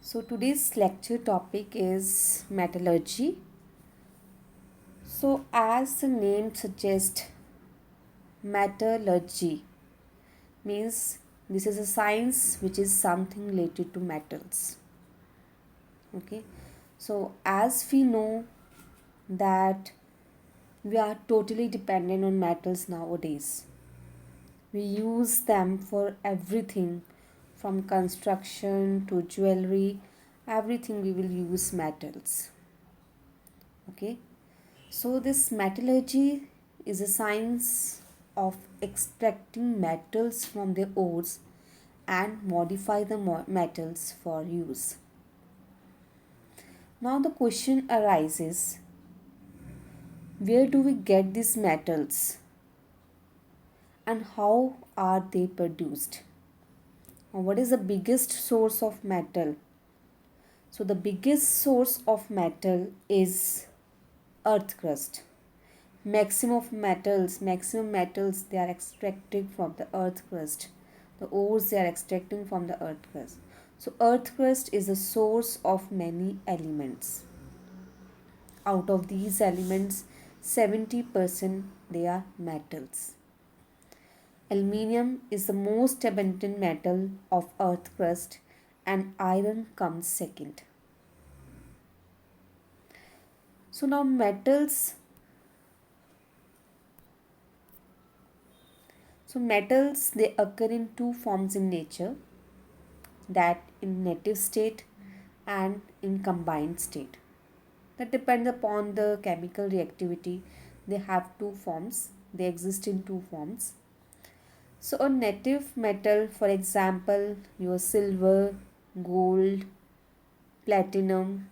So today's lecture topic is metallurgy. So as the name suggests, metallurgy means this is a science which is something related to metals. Okay. So as we know that we are totally dependent on metals nowadays. We use them for everything from construction to jewelry, everything we will use metals. Okay. So, this metallurgy is a science of extracting metals from their ores and modify the metals for use. Now, the question arises, where do we get these metals and how are they produced? Now, what is the biggest source of metal? So, the biggest source of metal is earth crust. Maximum metals they are extracted from the earth crust. The ores they are extracting from the earth crust. So earth crust is the source of many elements. Out of these elements, 70% they are metals. Aluminium is the most abundant metal of earth crust and iron comes second. So now metals they occur in two forms in nature, that in native state and in combined state. That depends upon the chemical reactivity. They have two forms, they exist in two forms. So a native metal, for example, your silver, gold, platinum,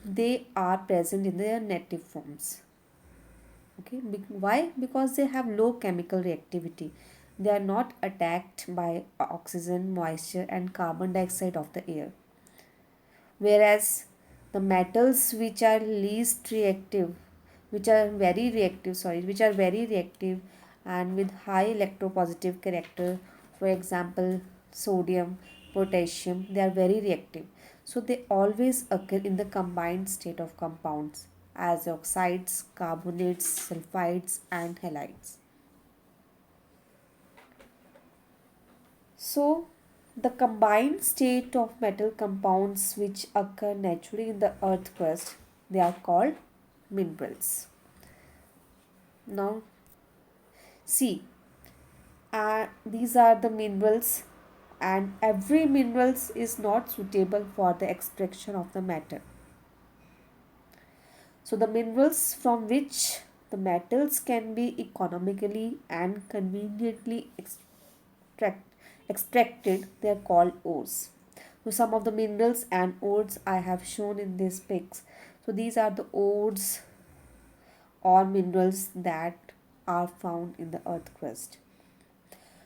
they are present in their native forms. Okay, why? Because they have low chemical reactivity. They are not attacked by oxygen, moisture and carbon dioxide of the air. Whereas the metals which are least reactive, which are very reactive and with high electropositive character, for example sodium, potassium, they are very reactive. So they always occur in the combined state of compounds as oxides, carbonates, sulfides and halides. So, the combined state of metal compounds which occur naturally in the earth crust, they are called minerals. Now, see, these are the minerals, and every minerals is not suitable for the extraction of the matter. So, the minerals from which the metals can be economically and conveniently extracted, they are called ores. So some of the minerals and ores I have shown in these pics. So these are the ores or minerals that are found in the earth crust.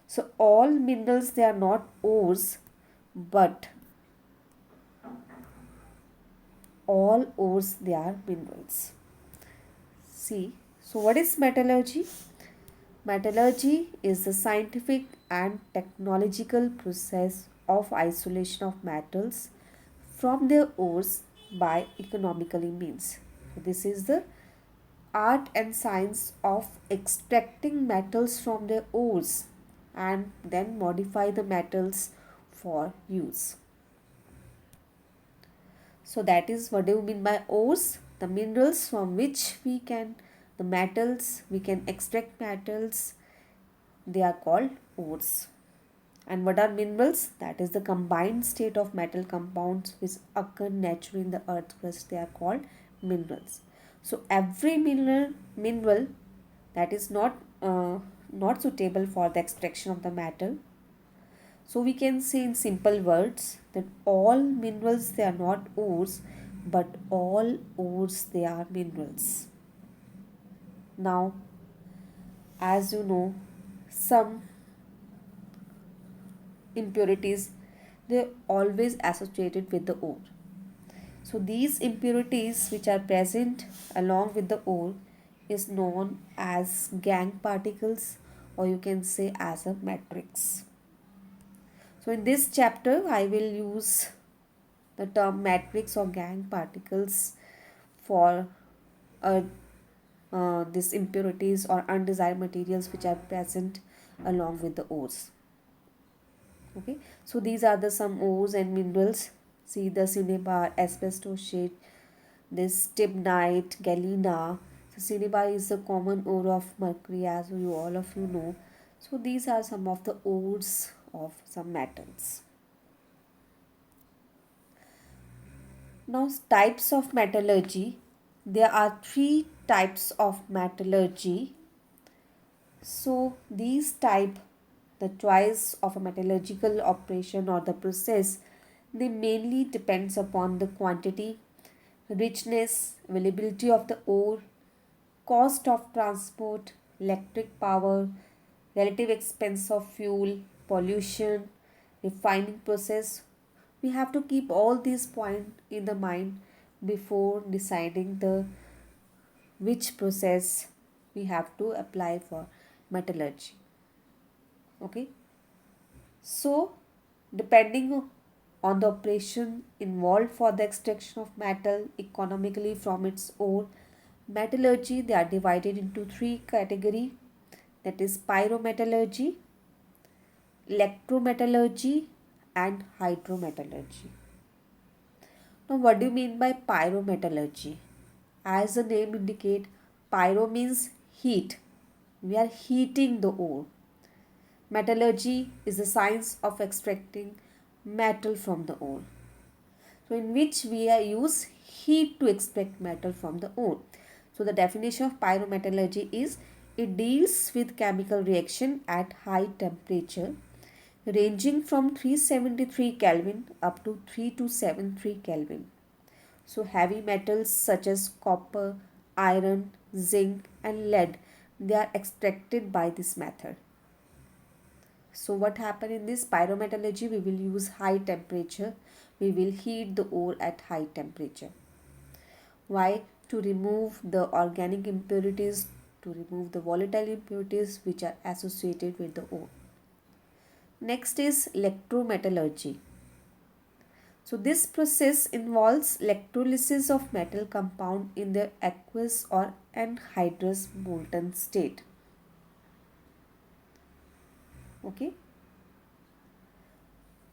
So all minerals they are not ores, but all ores they are minerals. See, so what is metallurgy? Metallurgy is the scientific and technological process of isolation of metals from their ores by economically means. So this is the art and science of extracting metals from their ores and then modify the metals for use. So that is what do you mean by ores? The minerals from which the metals, we can extract metals, they are called ores. And what are minerals? That is the combined state of metal compounds which occur naturally in the earth crust. They are called minerals. So every mineral that is not suitable for the extraction of the metal. So we can say in simple words that all minerals they are not ores, but all ores they are minerals. Now, as you know, some impurities they're always associated with the ore. So these impurities which are present along with the ore is known as gangue particles, or you can say as a matrix. So in this chapter I will use the term matrix or gang particles for uh, these impurities or undesired materials which are present along with the ores. Okay, so these are the some ores and minerals. See the cinnabar, asbestosite, this stibnite, galena. So cinnabar is the common ore of mercury, as you all of you know. So these are some of the ores of some metals. Now types of metallurgy. There are three types of metallurgy. So these type, the choice of a metallurgical operation or the process, they mainly depends upon the quantity, richness, availability of the ore, cost of transport, electric power, relative expense of fuel, pollution, refining process. We have to keep all these points in the mind before deciding the which process we have to apply for metallurgy. Okay, so depending on the operation involved for the extraction of metal economically from its ore, metallurgy, they are divided into three category, that is pyrometallurgy, electrometallurgy and hydrometallurgy. Now what do you mean by pyrometallurgy? As the name indicate, pyro means heat. We are heating the ore. Metallurgy is the science of extracting metal from the ore. So in which we use heat to extract metal from the ore. So the definition of pyrometallurgy is it deals with chemical reaction at high temperature ranging from 373 Kelvin up to 3273 Kelvin. So heavy metals such as copper, iron, zinc and lead, they are extracted by this method. So what happen in this pyrometallurgy, we will use high temperature. We will heat the ore at high temperature. Why? To remove the organic impurities, to remove the volatile impurities which are associated with the ore. Next is electrometallurgy. So this process involves electrolysis of metal compound in their aqueous or anhydrous molten state. Okay.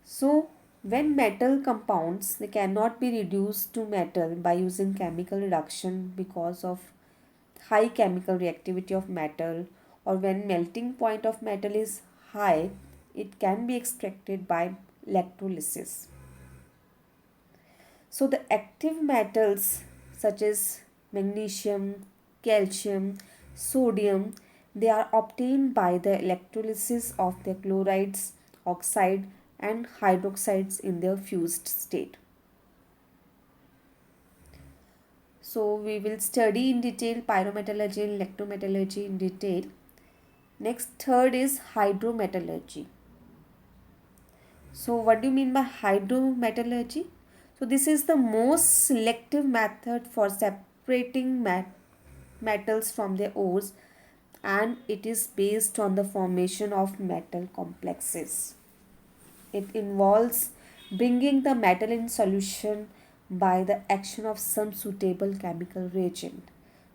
So when metal compounds, they cannot be reduced to metal by using chemical reduction because of high chemical reactivity of metal, or when melting point of metal is high, it can be extracted by electrolysis. So the active metals such as magnesium, calcium, sodium, they are obtained by the electrolysis of the chlorides, oxide and hydroxides in their fused state. So we will study in detail pyrometallurgy and electrometallurgy in detail. Next, third is hydrometallurgy. So what do you mean by hydrometallurgy? So this is the most selective method for separating metals from their ores, and it is based on the formation of metal complexes. It involves bringing the metal in solution by the action of some suitable chemical reagent.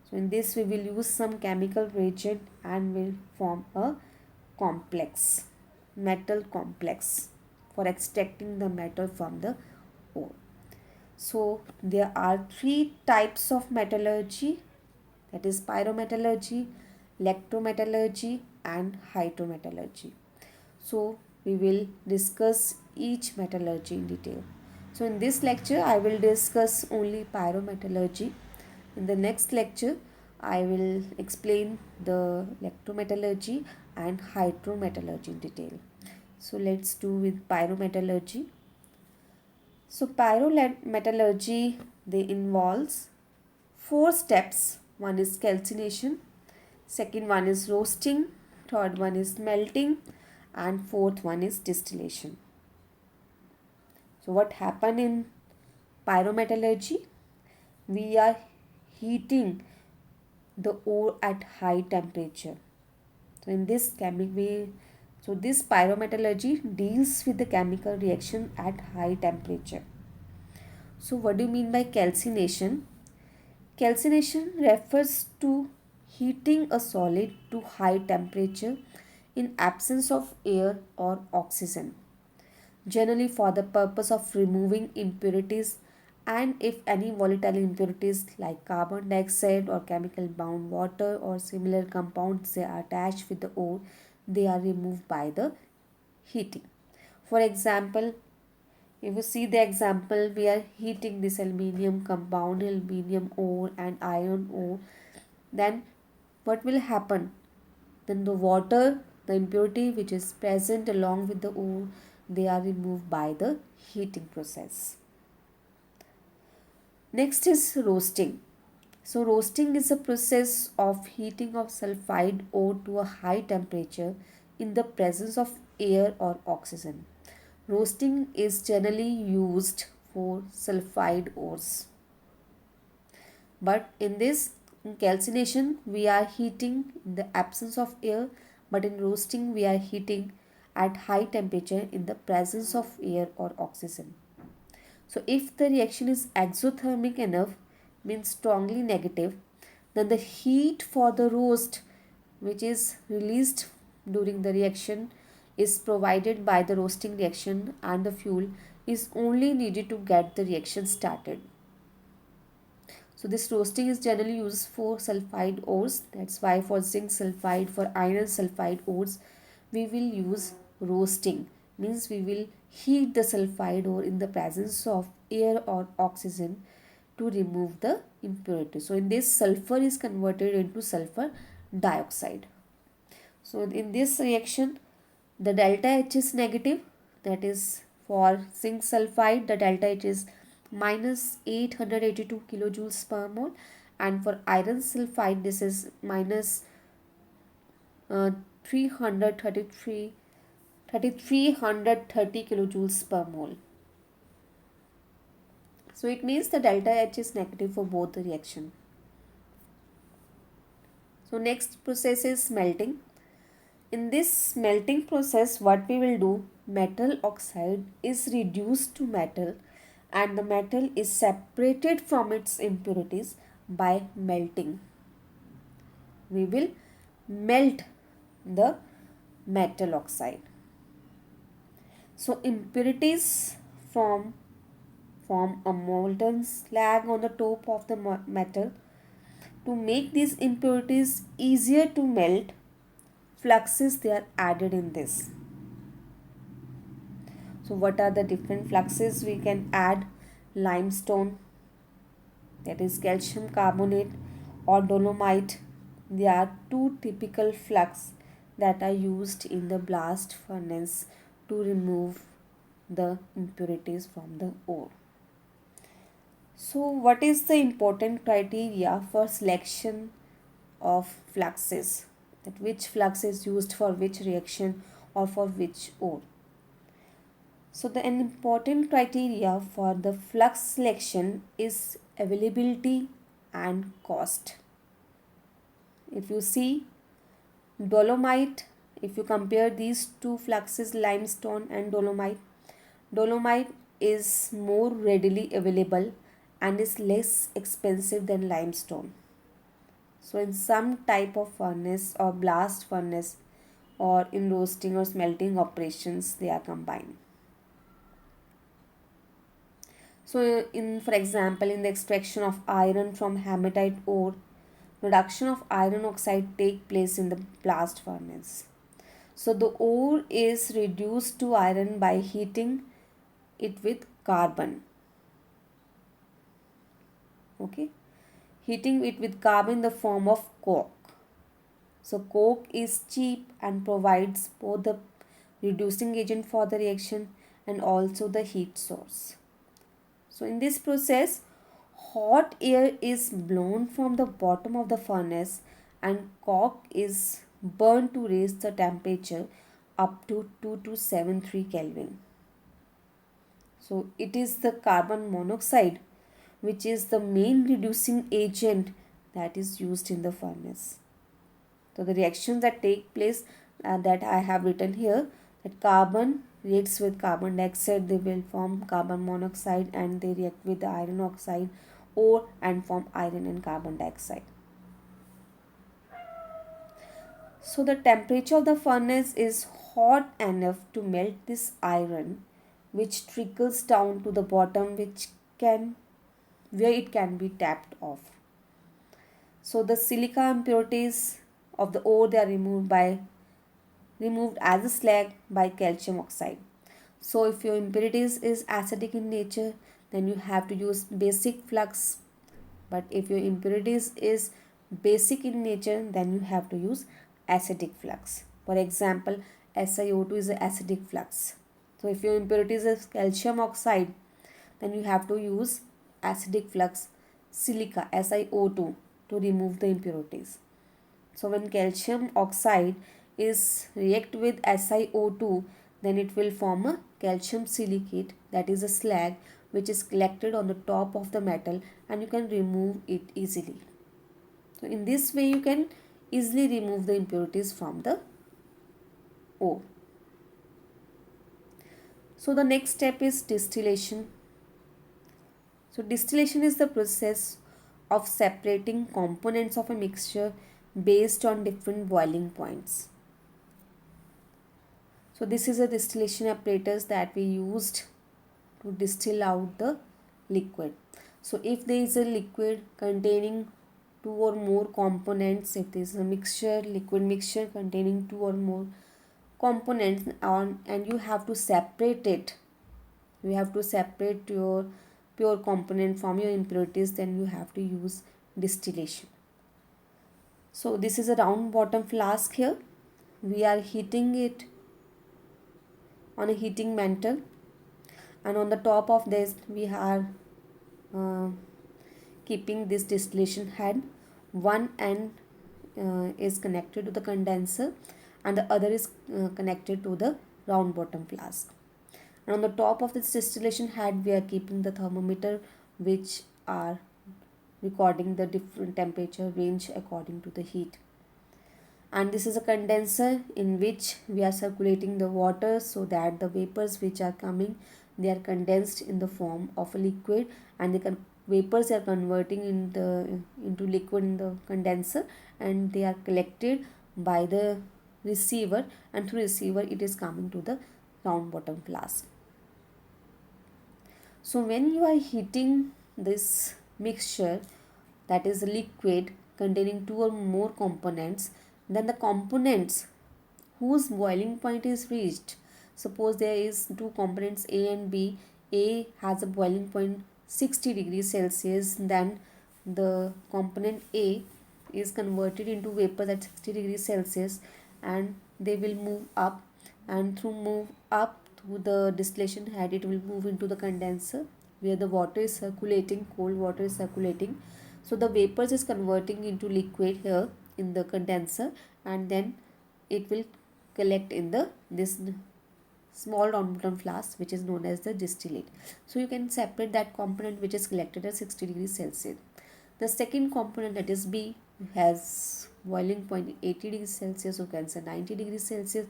So in this we will use some chemical reagent and will form a complex, metal complex for extracting the metal from the ore. So there are three types of metallurgy, that is pyrometallurgy, electrometallurgy and hydrometallurgy. So we will discuss each metallurgy in detail. So in this lecture I will discuss only pyrometallurgy. In the next lecture I will explain the electrometallurgy and hydrometallurgy in detail. So let's do with pyrometallurgy. So pyrometallurgy, they involves four steps. One is calcination, second one is roasting, third one is melting and fourth one is distillation. So what happen in pyrometallurgy? We are heating the ore at high temperature. So in this this pyrometallurgy deals with the chemical reaction at high temperature. So what do you mean by calcination? Calcination refers to heating a solid to high temperature in absence of air or oxygen, generally for the purpose of removing impurities, and if any volatile impurities like carbon dioxide or chemical bound water or similar compounds they are attached with the ore, they are removed by the heating. For example, if you see the example, we are heating this aluminium compound, aluminium ore and iron ore, then what will happen? Then the water, the impurity which is present along with the ore, they are removed by the heating process. Next is roasting. So roasting is a process of heating of sulfide ore to a high temperature in the presence of air or oxygen. Roasting is generally used for sulfide ores. But in calcination, we are heating in the absence of air, but in roasting, we are heating at high temperature in the presence of air or oxygen. So, if the reaction is exothermic enough, means strongly negative, then the heat for the roast, which is released during the reaction, is provided by the roasting reaction, and the fuel is only needed to get the reaction started. So this roasting is generally used for sulfide ores. That's why for zinc sulfide, for iron sulfide ores, we will use roasting. Means we will heat the sulfide ore in the presence of air or oxygen to remove the impurity. So in this, sulfur is converted into sulfur dioxide. So in this reaction, the delta H is negative. That is for zinc sulfide, the delta H is minus 882 kilojoules per mole, and for iron sulfide this is minus 3330 kilojoules per mole. So it means the delta H is negative for both the reaction. So next process is smelting. In this smelting process, what we will do, metal oxide is reduced to metal and the metal is separated from its impurities by melting. We will melt the metal oxide. So impurities form a molten slag on the top of the metal. To make these impurities easier to melt, fluxes they are added in this. So what are the different fluxes we can add? Limestone, that is calcium carbonate, or dolomite. They are two typical flux that are used in the blast furnace to remove the impurities from the ore. So what is the important criteria for selection of fluxes? That which flux is used for which reaction or for which ore? So an important criteria for the flux selection is availability and cost. If you see dolomite, if you compare these two fluxes, limestone and dolomite, dolomite is more readily available and is less expensive than limestone. So in some type of furnace or blast furnace or in roasting or smelting operations, they are combined. So for example, in the extraction of iron from hematite ore, production of iron oxide take place in the blast furnace. So the ore is reduced to iron by heating it with carbon. Okay, heating it with carbon in the form of coke. So coke is cheap and provides both the reducing agent for the reaction and also the heat source. So in this process, hot air is blown from the bottom of the furnace and coke is burned to raise the temperature up to 2273 Kelvin. So it is the carbon monoxide which is the main reducing agent that is used in the furnace. So the reactions that take place that I have written here, that carbon reacts with carbon dioxide, they will form carbon monoxide, and they react with the iron oxide ore and form iron and carbon dioxide. So the temperature of the furnace is hot enough to melt this iron, which trickles down to the bottom, which can where it can be tapped off. So the silica impurities of the ore, they are removed as a slag by calcium oxide. So if your impurities is acidic in nature, then you have to use basic flux. But if your impurities is basic in nature, then you have to use acidic flux. For example, SiO2 is an acidic flux. So if your impurities is calcium oxide, then you have to use acidic flux silica SiO2 to remove the impurities. So when calcium oxide is react with SiO2, then it will form a calcium silicate, that is a slag, which is collected on the top of the metal, and you can remove it easily. So in this way you can easily remove the impurities from the ore. So the next step is distillation. So distillation is the process of separating components of a mixture based on different boiling points. So this is a distillation apparatus that we used to distill out the liquid. So if there is a liquid containing two or more components, if there is a mixture, liquid mixture containing two or more components and you have to separate it, you have to separate your pure component from your impurities, then you have to use distillation. So this is a round bottom flask here. We are heating it on a heating mantle, and on the top of this we are uh, keeping this distillation head. One end is connected to the condenser and the other is connected to the round bottom flask. And on the top of this distillation head we are keeping the thermometer, which are recording the different temperature range according to the heat. And this is a condenser in which we are circulating the water, so that the vapors which are coming, they are condensed in the form of a liquid, and the vapors are converting into liquid in the condenser, and they are collected by the receiver, and through receiver it is coming to the round bottom flask. So when you are heating this mixture, that is a liquid containing two or more components, then the components whose boiling point is reached, suppose there is two components A and B, A has a boiling point 60 degrees Celsius, then the component A is converted into vapors at 60 degrees Celsius, and they will move up, and through move up through the distillation head it will move into the condenser where the water is circulating, cold water is circulating. So the vapors is converting into liquid here in the condenser, and then it will collect in the this small round bottom flask, which is known as the distillate. So you can separate that component which is collected at 60 degrees Celsius. The second component, that is B, has boiling point 80 degrees Celsius, or can say 90 degrees Celsius.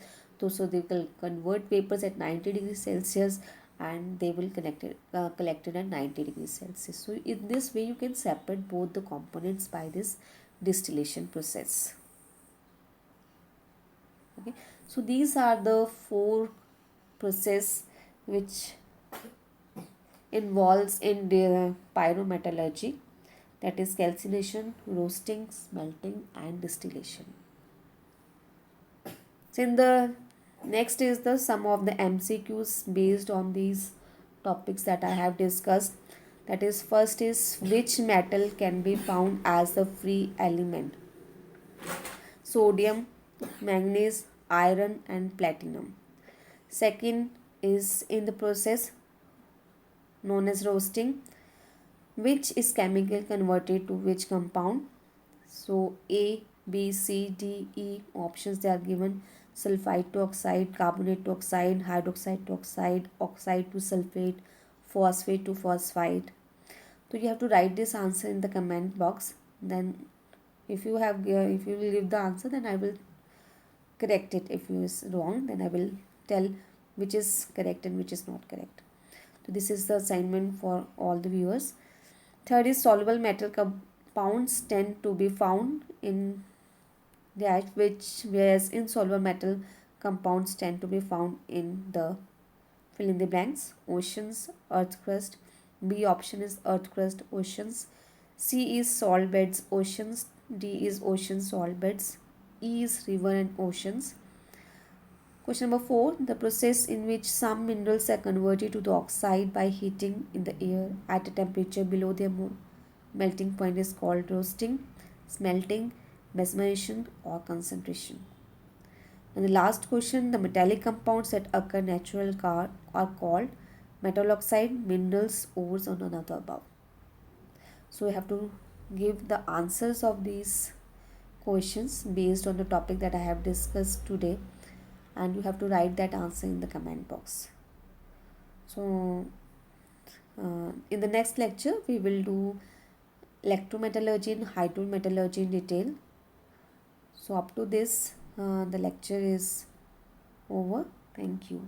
So they will convert vapors at 90 degrees Celsius, and they will collected at 90 degrees Celsius. So in this way you can separate both the components by this distillation process. Okay, so these are the four process which involves in the pyrometallurgy, that is calcination, roasting, smelting and distillation. So in the next is the some of the MCQs based on these topics that I have discussed. That is, first is which metal can be found as a free element? Sodium, manganese, iron and platinum. Second is in the process known as roasting, which is chemical converted to which compound? So A, B, C, D, E options they are given: sulfide to oxide, carbonate to oxide, hydroxide to oxide, oxide to sulfate, phosphate to phosphide. So you have to write this answer in the comment box. Then if you if you will give the answer, then I will correct it. If you is wrong, then I will tell which is correct and which is not correct. So this is the assignment for all the viewers. Third is soluble metal compounds tend to be found in that which, whereas insoluble metal compounds tend to be found in the fill in the blanks, oceans, earth crust. B option is earth crust, oceans. C is salt beds, oceans. D is ocean salt beds. E is river and oceans. Question number 4. The process in which some minerals are converted to the oxide by heating in the air at a temperature below their melting point is called roasting, smelting, mesmerization, or concentration. And the last question, the metallic compounds that occur natural are called metal oxide, minerals, ores, or none of the above. So you have to give the answers of these questions based on the topic that I have discussed today, and you have to write that answer in the comment box. So in the next lecture we will do electrometallurgy and hydrometallurgy in detail. So up to this the lecture is over. Thank you.